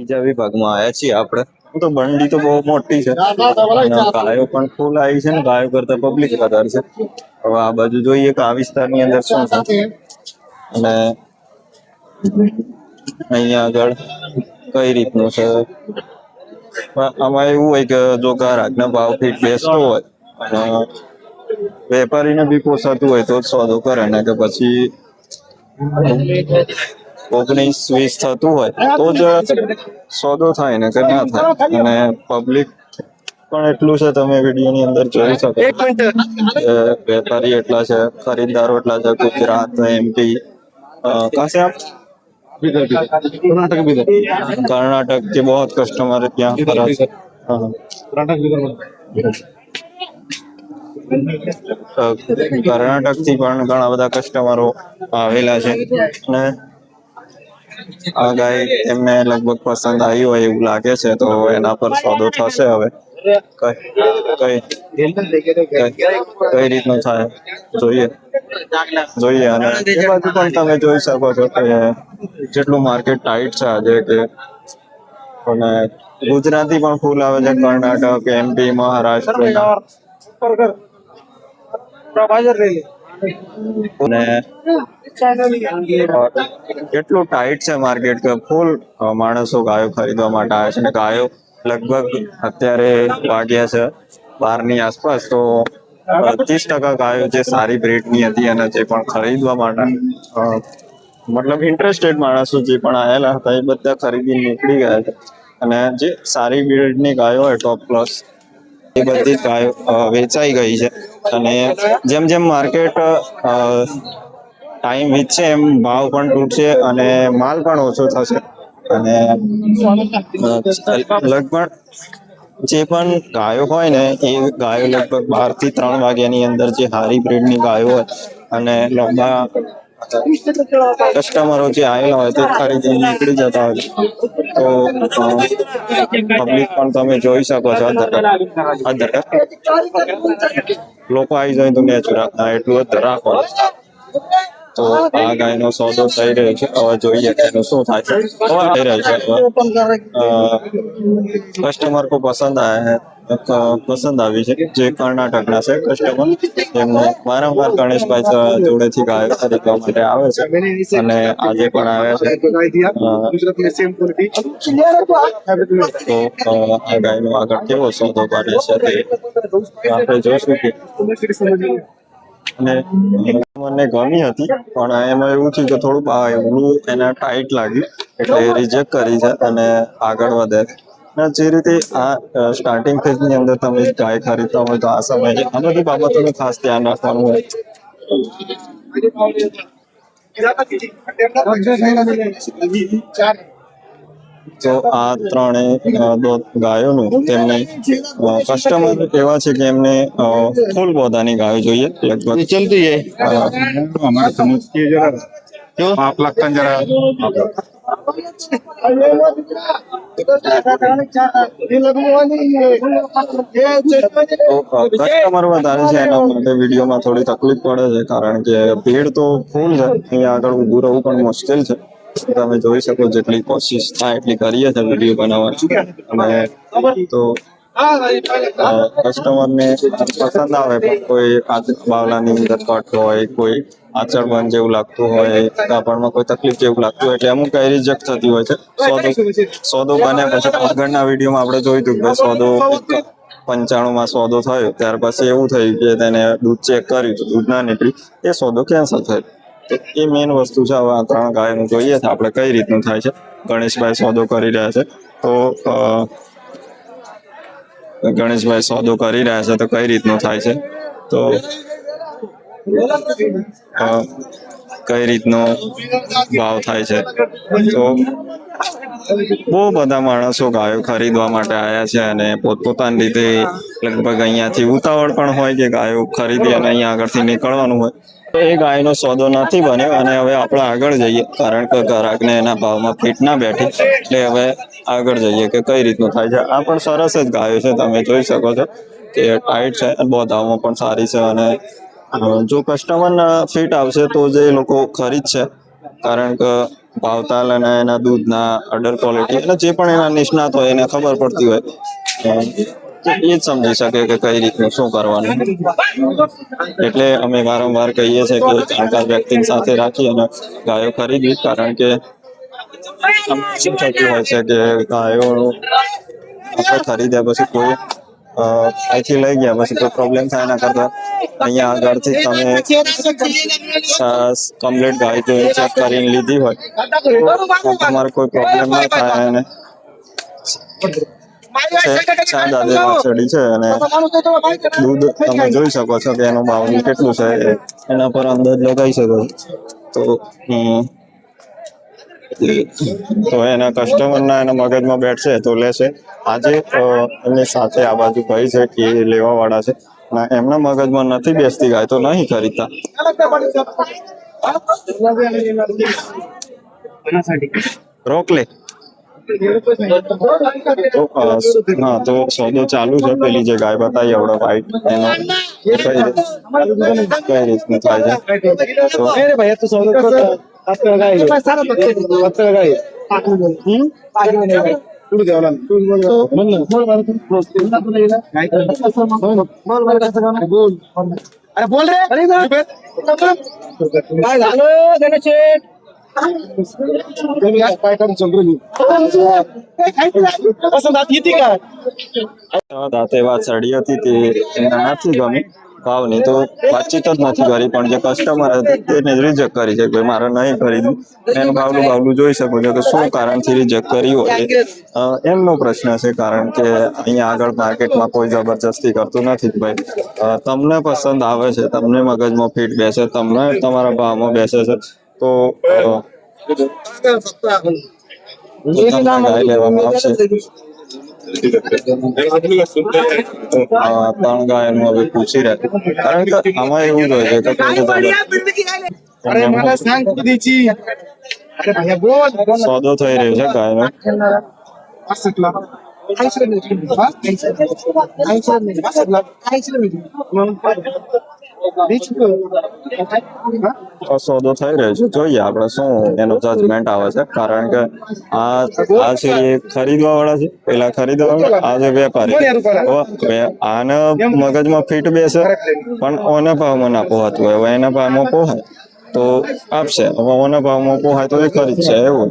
બીજા વિભાગમાં આવ્યા છીએ આપણે. તો બંડી તો બહુ મોટી છે અને ગાયો પણ ફૂલ આવી છે ને ગાયો કરતા પબ્લિક વધારે છે. હવે આ બાજુ જોઈએ કે આ વિસ્તારની અંદર શું છે અને અહીંયા આગળ કઈ રીતનું છે. આમાં એવું હોય કે જો ગ્રાહકના ભાવ ફીટ બેસતો હોય અને વેપારીને બી પોસાતું હોય તો જ સોદો કરે ને કે પછી 19-20 થતું હોય તો જ સોદો થાય ને કે ના થાય. અને પબ્લિક પણ એટલું છે, તમે વિડીયોની અંદર જોઈ શકો વેપારી એટલા છે, ખરીદદારો એટલા છે. ગુજરાત MP कहाँ से आप? कर्नाटक के बहुत कस्टमर यहाँ पर કર્ણાટક થી પણ ઘણા બધા કસ્ટમરો આવેલા છે અને આ ગાય એમને લગભગ પસંદ આવી હોય એવું લાગે છે, તો એના પર સોદો થશે. હવે કઈ રીતનું થાય જોઈએ અને એ બાજુ પણ તમે જોઈ શકો છો કે જેટલું માર્કેટ ટાઈટ છે આજે કે અને ગુજરાતી પણ ફૂલ આવે છે. કર્ણાટક, MP, મહારાષ્ટ્ર અને એટલું ટાઈટ છે માર્કેટ કે ફૂલ માણસો ગાયો ખરીદવા માટે આવે છે. ગાયો લગભગ અત્યારે વાગ્યા છે 12 ની આસપાસ, તો 30% ગાયો જે સારી બ્રીડની હતી અને જે પણ ખરીદવા માટે મતલબ ઇન્ટરેસ્ટેડ માણસો જે પણ આવેલા હતા એ બધા ખરીદી નીકળી ગયા છે. અને જે સારી બ્રીડની ગાયો હોય ટોપ ક્લાસ એ બધી જ ગાયો વેચાઈ ગઈ છે. અને જેમ જેમ માર્કેટ ટાઈમ વીતશે એમ ભાવ પણ તૂટશે અને માલ પણ ઓછો થશે. અને લગભગ જે પણ ગાયો હોય ને એ ગાયો લગભગ 12 થી 3 વાગ્યાની અંદર જે હારી બ્રીડની ગાયો હોય અને લાંબા કસ્ટમરો જે આવેલા હોય તે ખરીદી નીકળી જતા હોય તો પબ્લિક પણ તમે જોઈ શકો છો. લોકો આવી જાય તો નેચરલ એટલું જ રાખો. તો આ ગાયનો સોદો થઈ રહ્યો છે. હવે જોઈએ એનું શું થાય છે. થઈ રહ્યો છે કસ્ટમર કો પસંદ આવી છે જે કર્ણાટકના છે કસ્ટમર. એમને વારંવાર ગણેશભાઈ જોડેથી ગાયો ખરીદવા માટે આવે છે અને આજે પણ આવ્યા છે. તો આ ગાયનો આગળ કેવો સોદો પાડે છે તે આપણે જોઈશું. અને મને ગમી હતી પણ એમાં એવું થયું કે થોડું એવડું એને ટાઈટ લાગ્યું એટલે રિજેક્ટ કરી છે અને આગળ વધે. જે રીતે આ સ્ટાર્ટિંગ ફેઝની અંદર તમે ગાય ખરીદતા હોય તો આ સમયે આ બધી બાબતોનું ખાસ ધ્યાન રાખવાનું હોય. તો આ ત્રણેય ગાયોનું તેમને કસ્ટમર એવા છે કે એમને ફૂલ પોતાની ગાયો જોઈએ. લગભગ ચલતી है हमारे समझ के जरा क्यों आप लगता जरा કસ્ટમર વધારે છે એના માટે વિડીયોમાં થોડી તકલીફ પડે છે કારણ કે ભીડ તો ફૂલ છે. અહીંયા આગળ ઊભું રહેવું પણ મુશ્કેલ છે. તમે જોઈ શકો જેટલી કોશિશ થાય એટલી કરીએ છીએ વિડીયો બનાવવાની. અને તો કસ્ટમરને પસંદ આવે પણ કોઈ બાવલાની અંદર કટ હોય, કોઈ આચળબંધ જેવું લાગતું હોય, કાપડમાં કોઈ તકલીફ જેવું લાગતું હોય એટલે અમુક કઈ રિજેક્ટ થતી હોય છે. સોદો બને પછી આગળના વિડીયોમાં આપણે જોયું હતું કે સોદો 95 સોદો થયો ત્યાર પછી એવું થયું કે તેને દૂધ ચેક કર્યું તો દૂધ ના નીકળ્યું, એ સોદો કેન્સલ થયો. તો એ મેઇન વસ્તુ છે. હવે આ 3 ગાયનું જોઈએ છે આપણે કઈ રીતનું થાય છે. ગણેશભાઈ સોદો કરી રહ્યા છે તો ગણેશભાઈ સોદો કરી રહ્યા છે તો કઈ રીતનું થાય છે તો કઈ રીતનો ભાવ થાય છે. તો બહુ બધા માણસો ગાયો ખરીદવા માટે આવ્યા છે અને પોતપોતાની રીતે લગભગ અહીંયાથી ઉતાવળ પણ હોય કે ગાયો ખરીદી અને અહીંયા આગળથી નીકળવાનું હોય. એ ગાયનો સોદો નથી બન્યો અને હવે આપણે આગળ જઈએ કારણ કે ગ્રાહકને એના ભાવમાં ફિટ ના બેઠી એટલે હવે આગળ જઈએ કે કઈ રીતનું થાય છે. આ પણ સરસ જ ગાયો છે. તમે જોઈ શકો છો કે ટાઈટ છે, બોધામાં પણ સારી છે અને જો કસ્ટમર ફિટ આવશે તો જ એ લોકો ખરીદશે કારણ કે ભાવતાલ અને એના દૂધના અડર ક્વોલિટી એટલે જે પણ એના નિષ્ણાત હોય એને ખબર પડતી હોય તો એ જ સમજી શકે કે કઈ રીતનું શું કરવાનું. એટલે અમે વારંવાર કહીએ છીએ કે જાણકાર વ્યક્તિની સાથે રાખી અને ગાયો ખરીદવી, કારણ કે શું થતું હોય છે કે ગાયો આપણે ખરીદ્યા પછી કોઈ અહીંથી લઈ ગયા પછી કોઈ પ્રોબ્લેમ થાય એના કરતા અહીંયા આગળથી તમે કમ્પ્લીટ ગાય જો ચેક કરીને લીધી હોય તો તમારે કોઈ પ્રોબ્લેમ ના થાય. અને સાદા વાછરડી છે અને દૂધ તમે જોઈ શકો છો કે એનું બાવલું કેટલું છે એના પર અંદાજ લગાવી શકો છો. તો એના કસ્ટમરના એના મગજમાં બેઠશે તો લેશે. આજે એમની સાથે આ બાજુ ભાઈ છે કે લેવા વાળા છે, એમના મગજમાં નથી બેસતી ગાય તો નહીં ખરીદતા. રોક લે. હા, તો સોદો ચાલુ છે. પેલી જે ગાય બતાવી આવડે વ્હાઈટ એનો કઈ રીતનું થાય છે. દાંતે વાછરડી હતી તે નથી ગમી ભાવની તો વાતચીત જ નથી કરી, પણ જે કસ્ટમર હતી તેને રિજેક્ટ કરી છે કે મારે નહીં ખરીદવું. એનું ભાવલું જોઈ શકો છો કે શું કારણથી રિજેક્ટ કરી હોય એમનો પ્રશ્ન છે. કારણ કે અહીંયા આગળ માર્કેટમાં કોઈ જબરજસ્તી કરતું નથી. ભાઈ તમને પસંદ આવે છે, તમને મગજમાં ફિટ બેસે, તમને તમારા ભાવમાં બેસે છે તો ગાય લેવામાં આવશે. 3 ગાયનું હવે પૂછી રહ્યા, કારણ કે આમાં એવું જ હોય છે કે સોદો થઈ રહ્યો છે ગાયનો. સોદો થઈ રહ્યો છે, જોઈએ આપણે શું એનો જજમેન્ટ આવે છે. કારણ કે આ છે એ ખરીદવા વાળા છે, પેલા ખરીદવા વાળા, આ જે વેપારી આને મગજમાં ફિટ બેસે પણ ઓના ભાવમાં ના પોહાતું હોય. હવે એના ભાવમાં પોહાય તો આપશે, હવે ઓના ભાવમાં પોહાય તો એ ખરીદશે. એવું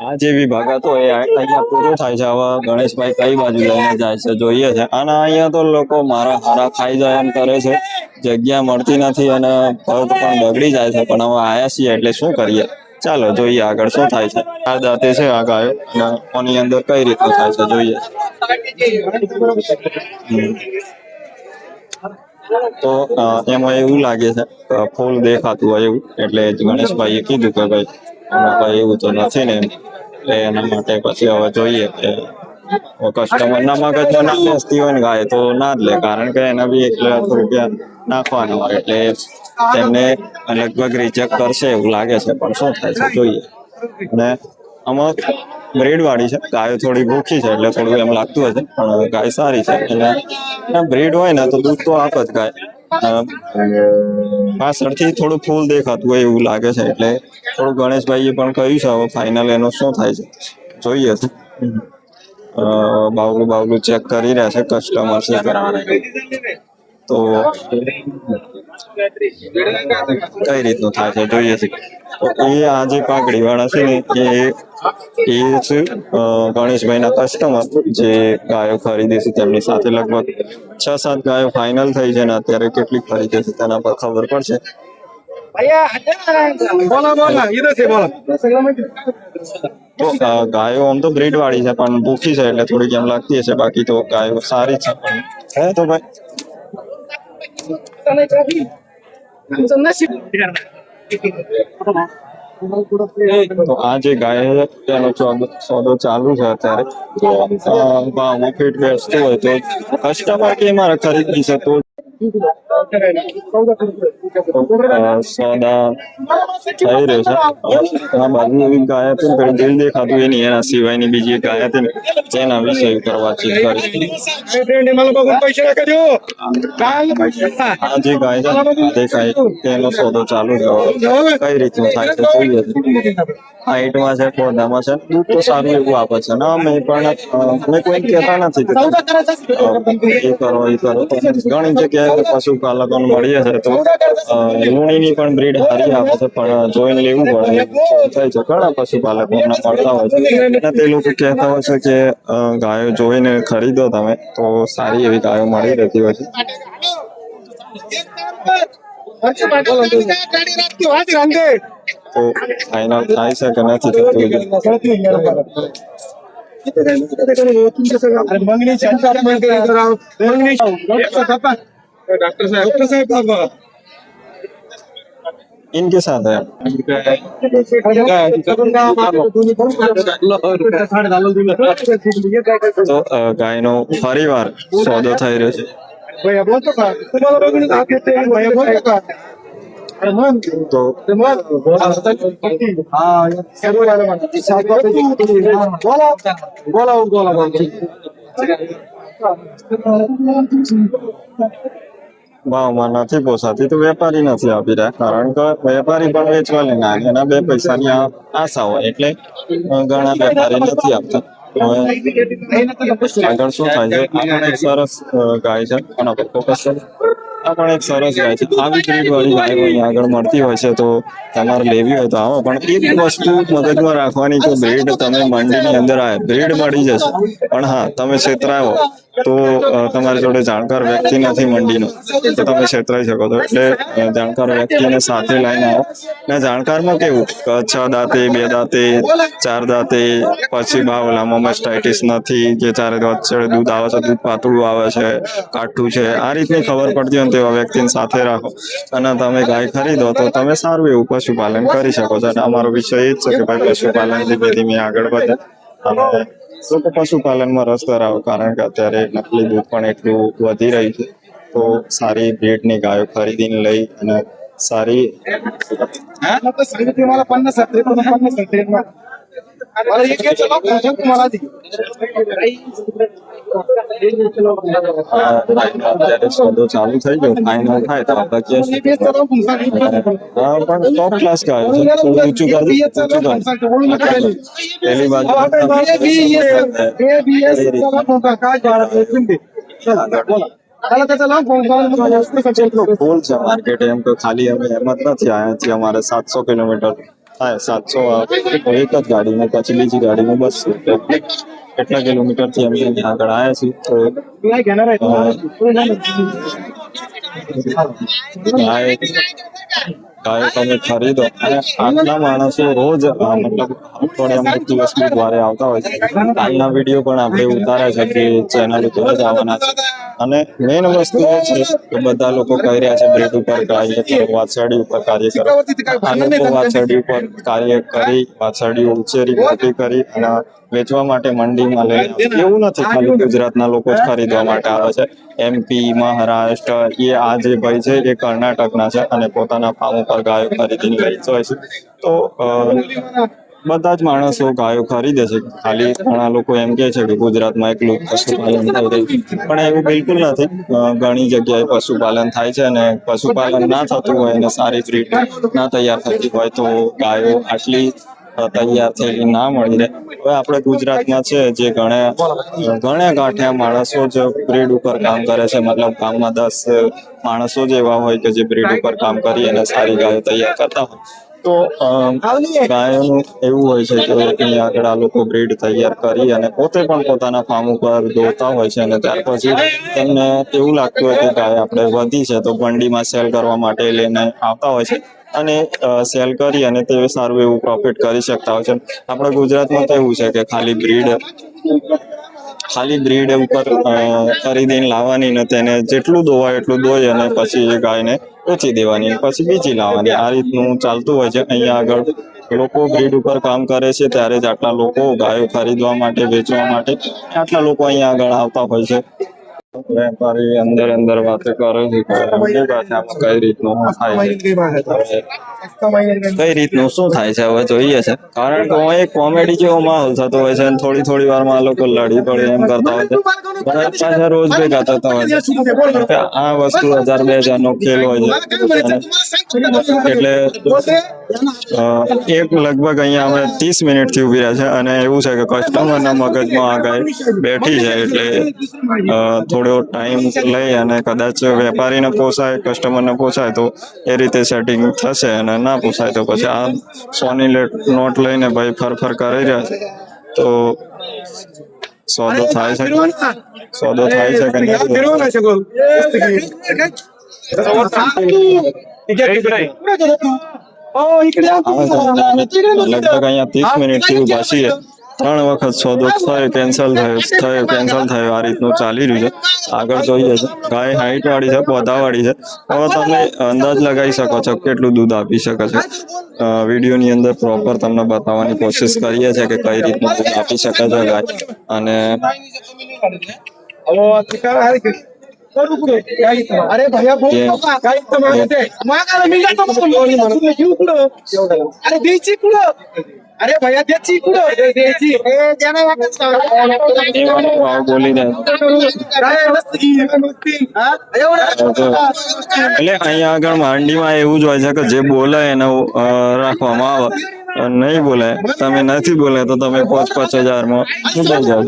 આ જે વિભાગ હતો એ અહીંયા પૂરો થાય છે. હવે ગણેશભાઈ કઈ બાજુ લઈને જાય છે જોઈએ છે. અને અહીંયા તો લોકો મારા હારા ખાઈ જાય એમ કરે છે, જગ્યા મળતી નથી અને પગ પણ બગડી જાય છે. પણ હવે આયા છીએ એટલે શું કરીએ, ચાલો જોઈએ આગળ શું થાય છે. આ દાંતે છે આ ગાયો, આની અંદર કઈ રીતનું થાય છે જોઈએ. તો એમાં એવું લાગે છે ફૂલ દેખાતું હોય એવું, એટલે ગણેશભાઈએ કીધું કે ભાઈ એવું તો નથી ને, એટલે એના માટે પછી હવે જોઈએ કે કસ્ટમર ના મગજમાં ના બેસતી હોય ને ગાય તો ના જ લે, કારણ કે એના બી 1 લાખ રૂપિયા નાખવાના હોય એટલે તેમને લગભગ રિજેક્ટ કરશે એવું લાગે છે. પણ શું થાય છે જોઈએ. અને આમાં બ્રીડ વાળી છે ગાયો, થોડી ભૂખી છે એટલે થોડું એમ લાગતું હશે, પણ ગાય સારી છે. એટલે બ્રીડ હોય ને તો દૂધ તો આપ જ ગાય. પાછળથી થોડું ફૂલ દેખાતું હોય એવું લાગે છે, એટલે થોડું ગણેશભાઈએ પણ કહ્યું છે. હવે ફાઇનલ એનું શું થાય છે જોઈએ. બાવલું ચેક કરી રહ્યા છે કસ્ટમર છે તો કઈ રીતનું થાય છે જોઈએ છે. એ આ જે પાઘડી વાળા છે ને એ છે ગણેશભાઈ ના કસ્ટમર જે ગાયો ખરીદે છે. તેમની સાથે લગભગ 6-7 ગાયો ફાઇનલ થઈ છે ને અત્યારે કેટલી ખરીદે છે તેના પર ખબર પડશે. તો ગાયો આમ તો બ્રીડ વાળી છે પણ ભૂખી છે એટલે થોડીક એમ લાગતી હશે, બાકી તો ગાયો સારી છે. હે તો ભાઈ તો આ જે ગાય છે તેનો સોદો ચાલુ છે અત્યારે. તો ભાવમાં ફીટ બેસતું હોય તો કસ્ટમર કે મારે ખરીદી છે તો સોદા થઈ રહ્યો છે. આ બાજુ એવી ગાય હતી ને પેલું દિલ દેખાતું એની એના સિવાયની બીજી એક ગાય હતી ને તેના વિશે વાતચીત કરી. આ જે ગાય છે દેખાય તેનો સોદો ચાલુ છે. કઈ રીતનું થાય છે જોઈએ. હાઈટમાં છે, પોદામાં છે, દૂધ તો સારું એવું આપે છે ને અમે પણ અમે કોઈ કહેતા નથી કે એ કરો એ કરો. ઘણી જગ્યાએ પશુપાલકોને મળીએ છે તો લુણીની પણ બ્રીડ સારી આપે છે પણ જોઈને લેવું પડે થાય છે. ઘણા પશુપાલકો મળતા હોય છે અને તે લોકો કહેતા હોય છે કે ગાયો જોઈને ખરીદો તમે તો સારી એવી ગાયો મળી રહેતી હોય છે. તો ફાઇનલ થાય છે કે નથી થતું. इनके साथ है तो ગાયનો ફરીવાર સોદો થઈ રહ્યો છે. તો ભાવમાં નથી પોસાતી તો વેપારી નથી આપી રહ્યા, કારણ કે વેપારી પણ વેચવા લઈને આવે એના બે પૈસાની આશા હોય એટલે ઘણા વેપારી નથી આપતા. આગળ શું થાય છે? આ પણ એક સરસ ગાય છે, આના પર ફોકસ કરો. આ પણ એક સરસ ગાય છે. આવી બ્રીડ વાળી ગાયો અહીંયા આગળ મળતી હોય છે તો તમારે લેવી હોય તો આવો. પણ એક વસ્તુ મગજમાં રાખવાની કે બ્રીડ તમે મંડીની અંદર આવે બ્રીડ મળી જશે પણ હા તમે છેતરાવો તો તમારી જોડે જાણકાર વ્યક્તિ નથી મંડીનો તો તમે છેતરાઈ શકો છો. એટલે જાણકાર વ્યક્તિને સાથે લઈને આવો. ને જાણકારમાં કેવું 6 દાંતે 2 દાંતે 4 દાંતે પછી બાવલામાં મસ્ટાઇટિસ નથી કે 4 વચ્ચે દૂધ આવે છે, દૂધ પાતળું આવે છે, કાઠું છે, આ રીતની ખબર પડતી હોય તેવા વ્યક્તિને સાથે રાખો અને તમે ગાય ખરીદો તો તમે સારું એવું પશુપાલન કરી શકો છો. અને અમારો વિષય એ જ છે કે ભાઈ પશુપાલન ધીમે ધીમે આગળ વધે અને લોકો પશુપાલનમાં રસ ધરાવો, કારણ કે અત્યારે નકલી દૂધ પણ એટલું વધી રહ્યું છે. તો સારી બ્રીડની ગાયો ખરીદીને લઈ અને સારી સોદો ચાલુ થઈ ગયો. ફાઇનલ થાય તો આપણે પણ ટોપ ક્લાસ ગાયો છે. ઊંચું પેલી બાજુ ફૂલ છે માર્કેટ. એમ તો ખાલી અમે એમ જ નથી આવ્યા. અમારે 700 કિલોમીટર થાય. 700 એક જ ગાડીમાં, પછી બીજી ગાડીમાં 200 એટલા કિલોમીટર થી અમે આગળ આવ્યા છીએ. તો ગાયો તમે ખરીદો. અને આજના માણસો રોજ મતલબ અઠવાડિયામાં એક દિવસ બુધવારે આવતા હોય છે. આજના વિડીયો પણ આપણે ઉતાર્યા છે કે ચેનલ ઉપર જ આવવાના છે. અને મેઇન વસ્તુ એ છે કે બધા લોકો કહી રહ્યા છે બ્રીડ ઉપર કાર્ય કરો, વાછરડી ઉપર કાર્ય કરો. આ લોકો વાછરડી ઉપર કાર્ય કરી, વાછરડીઓ ઉછેરી મોટી કરી અને વેચવા માટે મંડીમાં લઈ એવું નથી. ખાલી ગુજરાતના લોકો જ ખરીદવા માટે આવે છે. MP, મહારાષ્ટ્ર, એ આ જે ભાઈ છે એ કર્ણાટકના છે અને પોતાના ફાર્મ ઉપર ગાયો ખરીદીને વેચતો હોય છે. તો બધા જ માણસો ગાયો ખરીદે છે. ખાલી ઘણા લોકો એમ કે છે કે ગુજરાતમાં એકલું પશુપાલન થઈ રહ્યું, પણ એવું બિલકુલ નથી. ઘણી જગ્યાએ પશુપાલન થાય છે અને પશુપાલન ના થતું હોય અને સારી બ્રીડ ના તૈયાર થતી હોય તો ગાયો આટલી તૈયાર થયેલી ના મળી રહે. હવે આપણે ગુજરાતમાં છે જે ઘણા ગાંઠિયા માણસો જ બ્રીડ ઉપર કામ કરે છે. મતલબ ગામમાં 10 માણસો જ એવા હોય કે જે બ્રીડ ઉપર કામ કરી અને સારી ગાયો તૈયાર કરતા હોય. તો ગાયોનું એવું હોય છે કે અહીંયા આગળ આ લોકો બ્રીડ તૈયાર કરી અને પોતે પણ પોતાના ફાર્મ ઉપર દોતા હોય છે. અને ત્યાર પછી તેમને એવું લાગતું હોય કે ગાય આપણે વધી છે તો મંડીમાં સેલ કરવા માટે લઈને આવતા હોય છે અને સેલ કરી અને તે સારું એવું પ્રોફિટ કરી શકતા હોય છે. આપણા ગુજરાતમાં તો એવું છે કે ખાલી બ્રીડ ઉપર ખરીદીને લાવવાની ને તેને જેટલું દોવાય એટલું દોઈ અને પછી એ ગાયને વેચી દેવાની, પછી બીજી લાવવાની. આ રીતનું ચાલતું હોય છે. અહીંયા આગળ લોકો બ્રીડ ઉપર કામ કરે છે ત્યારે જ આટલા લોકો ગાયો ખરીદવા માટે, વેચવા માટે આટલા લોકો અહીંયા આગળ આવતા હોય છે. વેપારી અંદર વાતો કરે છે કે એમની પાસે આમાં કઈ રીતનું થાય છે, કઈ રીતનું શું થાય છે હવે જોઈએ છે. કારણ કે હું એક કોમેડી જેવો માહોલ થતો હોય છે અને થોડી વારમાં આ લોકો લડી પડે એમ કરતા હોય છે. બધા પાછા રોજ ભેગા થતા હોય છે. આ વસ્તુ 1000-2000 નો ખેલ હોય છે. એટલે એક લગભગ અહીંયા અમે 30 મિનિટથી ઉભી રહ્યા છે અને એવું છે કે કસ્ટમરના મગજમાં આ ગાય બેઠી છે. એટલે થોડો ટાઈમ લઈ અને કદાચ વેપારીને પોસાય, કસ્ટમરને પોસાય તો એ રીતે સેટિંગ થશે અને ના પોસાય તો પછી આ 100 ની નોટ લઈને ભાઈ ફર કરી રહ્યા છે. તો સોદો થાય છે કે લગભગ અહીંયા 30 મિનિટથી ઉભા છીએ. 3 વખત સોદો થયો, કેન્સલ થયો. આ રીતનું ચાલી રહ્યું છે. આગળ જોઈએ છે ગાય હાઈટ વાળી છે, પોધા વાળી છે. હવે તમે અંદાજ લગાવી શકો છો કેટલું દૂધ આપી શકે છે. વિડીયોની અંદર પ્રોપર તમને બતાવવાની કોશિશ કરીએ છીએ કે કઈ રીતનું દૂધ આપી શકે છે ગાય. અને अरे भैया अरे द्यायची कुठं अरे भैया द्यायची कुठं ભાવ બોલી રહ્યા એટલે અહીંયા આગળ માંડીમાં એવું જ હોય છે કે જે બોલે એને રાખવામાં આવે, નહીં બોલે, તમે નથી બોલે તો તમે 5,000 માં મુકાઈ જાવ.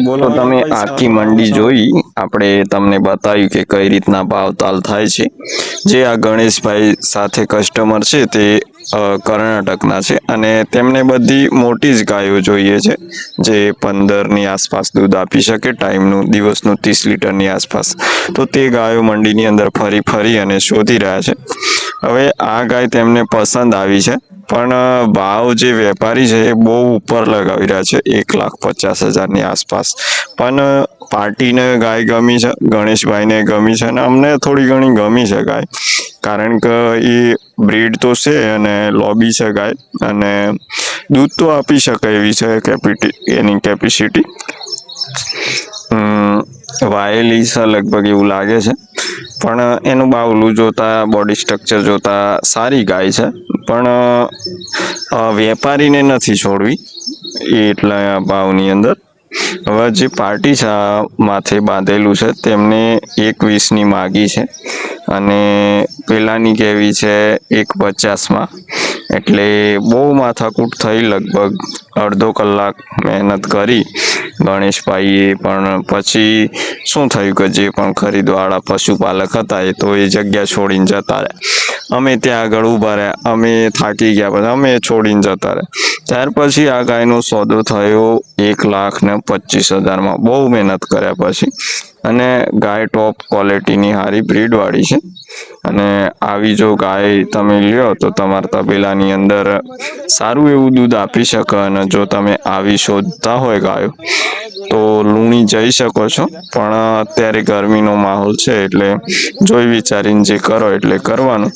બોલો તમે આખી મંડી જોઈ, આપણે તમને બતાવ્યું કે કઈ રીતના ભાવતાલ થાય છે. જે આ ગણેશભાઈ સાથે કસ્ટમર છે તે કર્ણાટકના છે અને તેમને બધી મોટી જ ગાયો જોઈએ છે જે 15ની આસપાસ દૂધ આપી શકે, ટાઈમનું દિવસનું 30 લીટરની આસપાસ. તો તે ગાયો મંડીની અંદર ફરી અને શોધી રહ્યા છે. હવે આ ગાય તેમને પસંદ આવી છે પણ ભાવ જે વેપારી છે એ બહુ ઉપર લગાવી રહ્યા છે, 1,50,000ની આસપાસ. પણ પાર્ટીને ગાય ગમી છે, ગણેશભાઈને ગમી છે અને અમને થોડી ઘણી ગમી છે ગાય. કારણ કે એ બ્રીડ તો છે અને લોબી છે ગાય અને દૂધ તો આપી શકે એવી છે એની કેપેસિટી. વાયેલી છે લગભગ એવું લાગે છે. પણ એનું બાવલું જોતા, બોડી સ્ટ્રક્ચર જોતા સારી ગાય છે. પણ વેપારીને નથી છોડવી એટલા ભાવની અંદર. હવે જે પાર્ટી છે માથે બાંધેલું છે તેમને 1,20ની માગી છે અને પેલાની કેવી છે 1,50માં. એટલે બહુ માથાકૂટ થઈ. લગભગ અડધો કલાક મહેનત કરી ગણેશભાઈએ, પણ પછી શું થયું કે જે પણ ખરીદવાવાળા પશુપાલક હતા એ તો એ જગ્યા છોડીને જતા રહ્યા. અમે ત્યાં આગળ ઊભા રહ્યા, અમે થાકી ગયા, પછી અમે છોડીને જતા રહ્યા. ત્યાર પછી આ ગાયનો સોદો થયો 1,25,000માં, બહુ મહેનત કર્યા પછી. અને ગાય ટોપ ક્વોલિટીની સારી બ્રીડ વાળી છે. અને આવી જો ગાય તમે લ્યો તો તમારા તબેલાની અંદર સારું એવું દૂધ આપી શકે. અને જો તમે આવી શોધતા હોય ગાયો તો લુણી જઈ શકો છો. પણ અત્યારે ગરમીનો માહોલ છે એટલે જોઈ વિચારીને જે કરો એટલે કરવાનું.